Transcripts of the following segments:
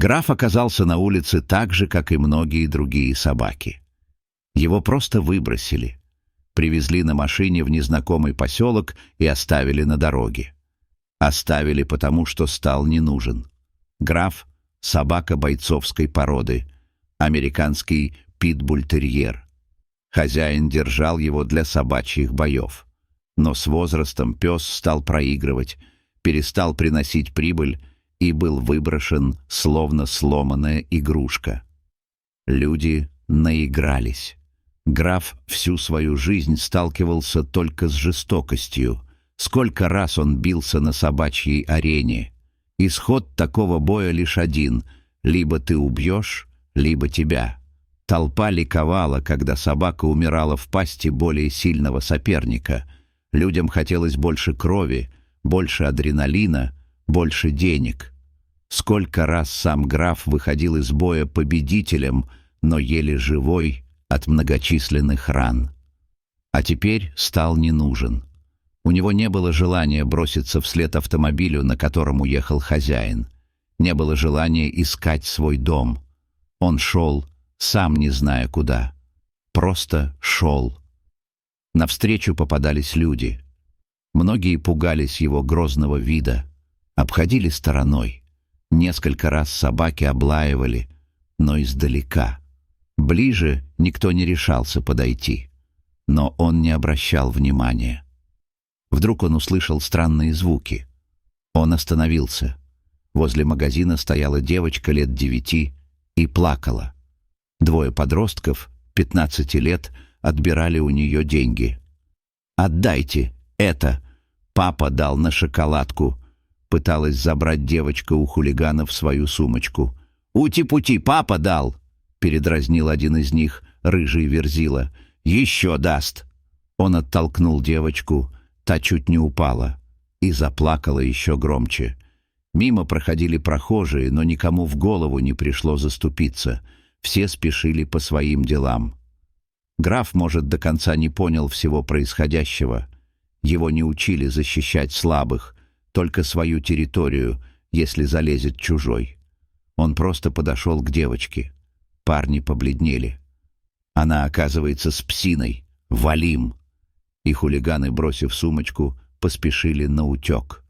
Граф оказался на улице так же, как и многие другие собаки. Его просто выбросили. Привезли на машине в незнакомый поселок и оставили на дороге. Оставили потому, что стал не нужен. Граф — собака бойцовской породы, американский питбуль-терьер. Хозяин держал его для собачьих боев. Но с возрастом пес стал проигрывать, перестал приносить прибыль и был выброшен, словно сломанная игрушка. Люди наигрались. Граф всю свою жизнь сталкивался только с жестокостью. Сколько раз он бился на собачьей арене. Исход такого боя лишь один: либо ты убьешь, либо тебя. Толпа ликовала, когда собака умирала в пасти более сильного соперника. Людям хотелось больше крови, больше адреналина, больше денег. Сколько раз сам граф выходил из боя победителем, но еле живой от многочисленных ран. А теперь стал не нужен. У него не было желания броситься вслед автомобилю, на котором уехал хозяин. Не было желания искать свой дом. Он шел, сам не зная куда. Просто шел. Навстречу попадались люди. Многие пугались его грозного вида, обходили стороной. Несколько раз собаки облаивали, но издалека. Ближе никто не решался подойти. Но он не обращал внимания. Вдруг он услышал странные звуки. Он остановился. Возле магазина стояла девочка лет 9 и плакала. Двое подростков, 15 лет, отбирали у нее деньги. «Отдайте это!» Папа дал на шоколадку. Пыталась забрать девочка у хулиганов свою сумочку. «Ути-пути, папа дал!» Передразнил один из них, рыжий верзила. «Еще даст!» Он оттолкнул девочку, та чуть не упала, и заплакала еще громче. Мимо проходили прохожие, но никому в голову не пришло заступиться. Все спешили по своим делам. Граф, может, до конца не понял всего происходящего. Его не учили защищать слабых, только свою территорию, если залезет чужой. Он просто подошел к девочке. Парни побледнели. Она, оказывается, с псиной. Валим! И хулиганы, бросив сумочку, поспешили наутек.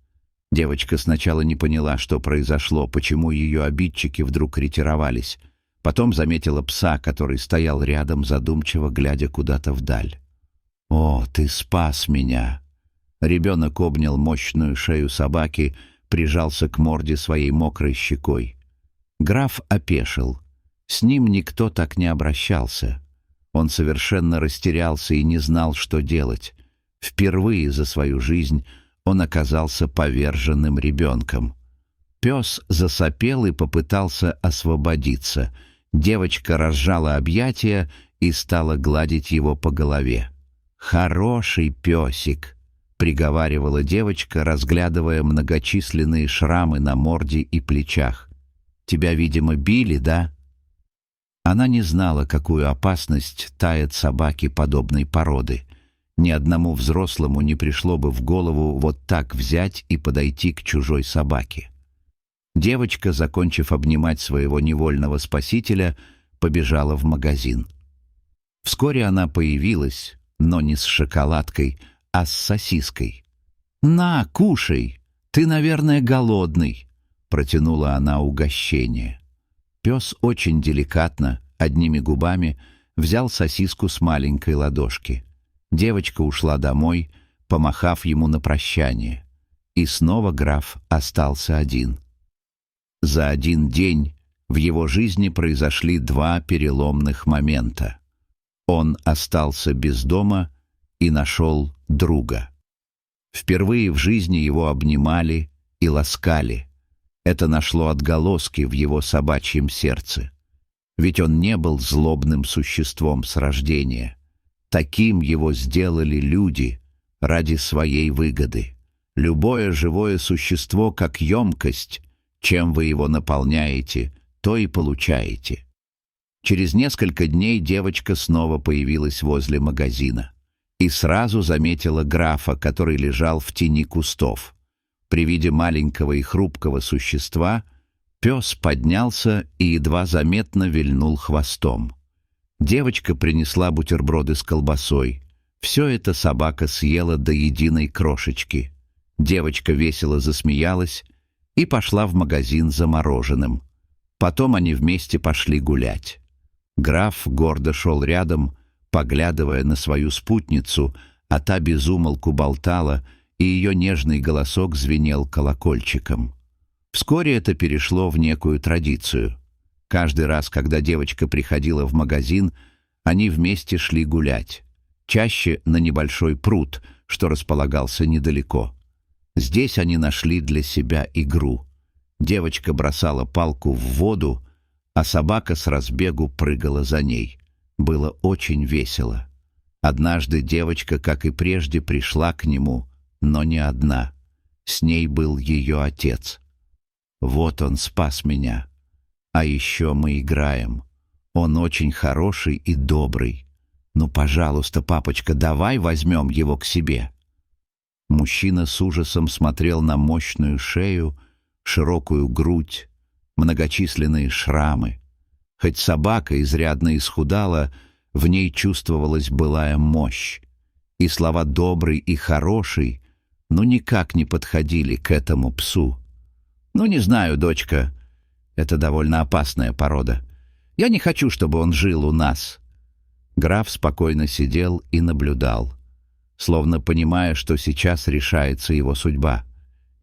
Девочка сначала не поняла, что произошло, почему ее обидчики вдруг ретировались. Потом заметила пса, который стоял рядом, задумчиво глядя куда-то вдаль. «О, ты спас меня!» Ребенок обнял мощную шею собаки, прижался к морде своей мокрой щекой. Граф опешил. С ним никто так не обращался. Он совершенно растерялся и не знал, что делать. Впервые за свою жизнь он оказался поверженным ребенком. Пес засопел и попытался освободиться. Девочка разжала объятия и стала гладить его по голове. «Хороший песик», — приговаривала девочка, разглядывая многочисленные шрамы на морде и плечах. «Тебя, видимо, били, да?» Она не знала, какую опасность таят собаки подобной породы. Ни одному взрослому не пришло бы в голову вот так взять и подойти к чужой собаке. Девочка, закончив обнимать своего невольного спасителя, побежала в магазин. Вскоре она появилась, но не с шоколадкой, а с сосиской. «На, кушай! Ты, наверное, голодный!» — протянула она угощение. Пес очень деликатно, одними губами, взял сосиску с маленькой ладошки. Девочка ушла домой, помахав ему на прощание. И снова граф остался один. За один день в его жизни произошли 2 переломных момента. Он остался без дома и нашел друга. Впервые в жизни его обнимали и ласкали. Это нашло отголоски в его собачьем сердце. Ведь он не был злобным существом с рождения. Таким его сделали люди ради своей выгоды. Любое живое существо как емкость. Чем вы его наполняете, то и получаете. Через несколько дней девочка снова появилась возле магазина и сразу заметила графа, который лежал в тени кустов. При виде маленького и хрупкого существа Пес поднялся и едва заметно вильнул хвостом. Девочка принесла бутерброды с колбасой. Все это собака съела до единой крошечки. Девочка весело засмеялась и пошла в магазин за мороженым. Потом они вместе пошли гулять. Граф гордо шел рядом, поглядывая на свою спутницу, а та без умолку болтала, и ее нежный голосок звенел колокольчиком. Вскоре это перешло в некую традицию. Каждый раз, когда девочка приходила в магазин, они вместе шли гулять. Чаще на небольшой пруд, что располагался недалеко. Здесь они нашли для себя игру. Девочка бросала палку в воду, а собака с разбегу прыгала за ней. Было очень весело. Однажды девочка, как и прежде, пришла к нему, но не одна. С ней был ее отец. Вот он спас меня. А еще мы играем. Он очень хороший и добрый. Ну, пожалуйста, папочка, давай возьмем его к себе. Мужчина с ужасом смотрел на мощную шею, широкую грудь, многочисленные шрамы. Хоть собака изрядно исхудала, в ней чувствовалась былая мощь. И слова «добрый» и «хороший» ну никак не подходили к этому псу. «Ну, не знаю, дочка, это довольно опасная порода. Я не хочу, чтобы он жил у нас». Граф спокойно сидел и наблюдал, словно понимая, что сейчас решается его судьба.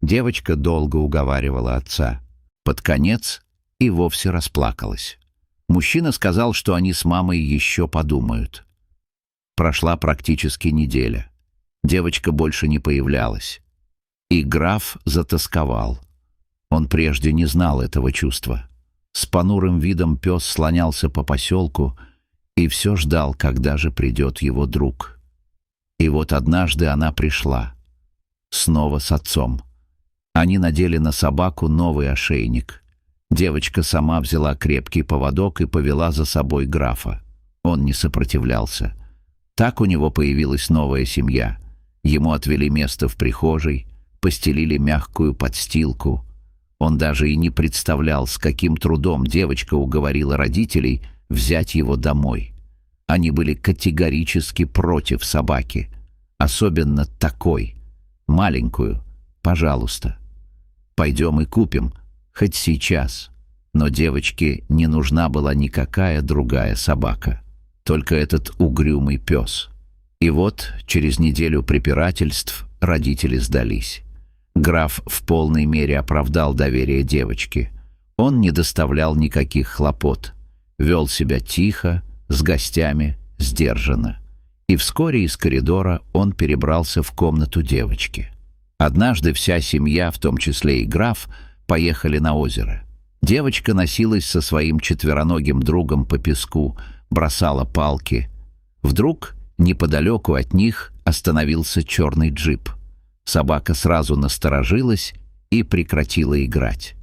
Девочка долго уговаривала отца. Под конец и вовсе расплакалась. Мужчина сказал, что они с мамой еще подумают. Прошла практически неделя. Девочка больше не появлялась. И граф затосковал. Он прежде не знал этого чувства. С понурым видом пес слонялся по поселку и все ждал, когда же придет его друг. И вот однажды она пришла. Снова с отцом. Они надели на собаку новый ошейник. Девочка сама взяла крепкий поводок и повела за собой графа. Он не сопротивлялся. Так у него появилась новая семья. Ему отвели место в прихожей, постелили мягкую подстилку. Он даже и не представлял, с каким трудом девочка уговорила родителей взять его домой. Они были категорически против собаки. Особенно такой, маленькую. Пожалуйста, пойдем и купим, хоть сейчас. Но девочке не нужна была никакая другая собака, только этот угрюмый пес. И вот, через неделю препирательств, родители сдались. Граф в полной мере оправдал доверие девочки. Он не доставлял никаких хлопот, вел себя тихо, с гостями, сдержанно. И вскоре из коридора он перебрался в комнату девочки. Однажды вся семья, в том числе и граф, поехали на озеро. Девочка носилась со своим четвероногим другом по песку, бросала палки. Вдруг неподалеку от них остановился черный джип. Собака сразу насторожилась и прекратила играть.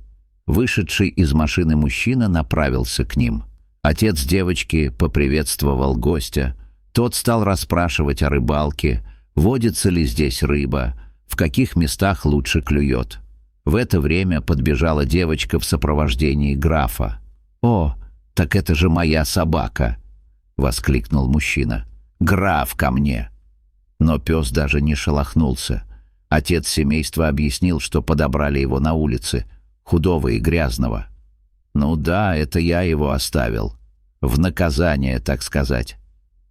Вышедший из машины мужчина направился к ним. Отец девочки поприветствовал гостя. Тот стал расспрашивать о рыбалке, водится ли здесь рыба, в каких местах лучше клюет. В это время подбежала девочка в сопровождении графа. «О, так это же моя собака!» — воскликнул мужчина. «Граф, ко мне!» Но пес даже не шелохнулся. Отец семейства объяснил, что подобрали его на улице, худого и грязного. «Ну да, это я его оставил. В наказание, так сказать.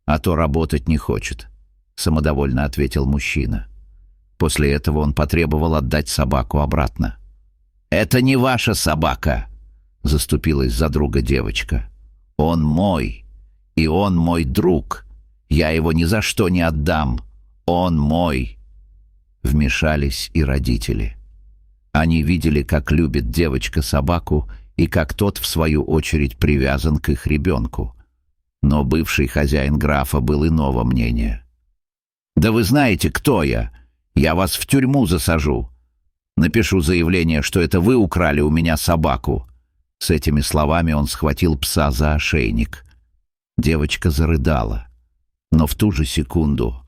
А то работать не хочет», — самодовольно ответил мужчина. После этого он потребовал отдать собаку обратно. «Это не ваша собака», — заступилась за друга девочка. «Он мой, и он мой друг. Я его ни за что не отдам. Он мой». Вмешались и родители. Они видели, как любит девочка собаку и как тот, в свою очередь, привязан к их ребенку. Но бывший хозяин графа был иного мнения. «Да вы знаете, кто я? Я вас в тюрьму засажу. Напишу заявление, что это вы украли у меня собаку». С этими словами он схватил пса за ошейник. Девочка зарыдала. Но в ту же секунду,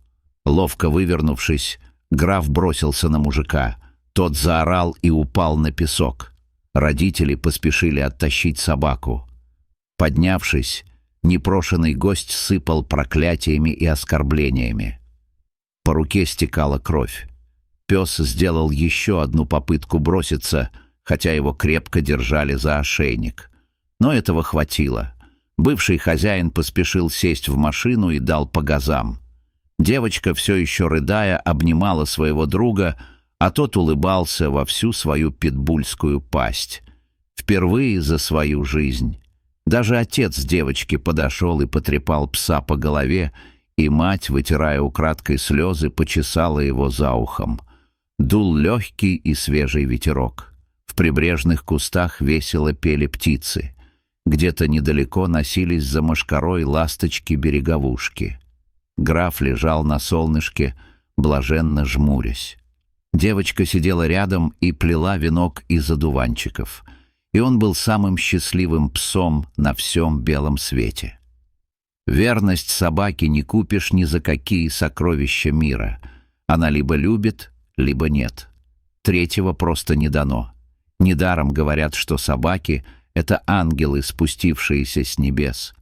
ловко вывернувшись, граф бросился на мужика. Тот заорал и упал на песок. Родители поспешили оттащить собаку. Поднявшись, непрошеный гость сыпал проклятиями и оскорблениями. По руке стекала кровь. Пес сделал еще одну попытку броситься, хотя его крепко держали за ошейник. Но этого хватило. Бывший хозяин поспешил сесть в машину и дал по газам. Девочка, все еще рыдая, обнимала своего друга, а тот улыбался во всю свою питбульскую пасть. Впервые за свою жизнь. Даже отец девочки подошел и потрепал пса по голове, и мать, вытирая украдкой слезы, почесала его за ухом. Дул легкий и свежий ветерок. В прибрежных кустах весело пели птицы. Где-то недалеко носились за мошкарой ласточки-береговушки. Граф лежал на солнышке, блаженно жмурясь. Девочка сидела рядом и плела венок из одуванчиков, и он был самым счастливым псом на всем белом свете. Верность собаке не купишь ни за какие сокровища мира. Она либо любит, либо нет. Третьего просто не дано. Недаром говорят, что собаки — это ангелы, спустившиеся с небес.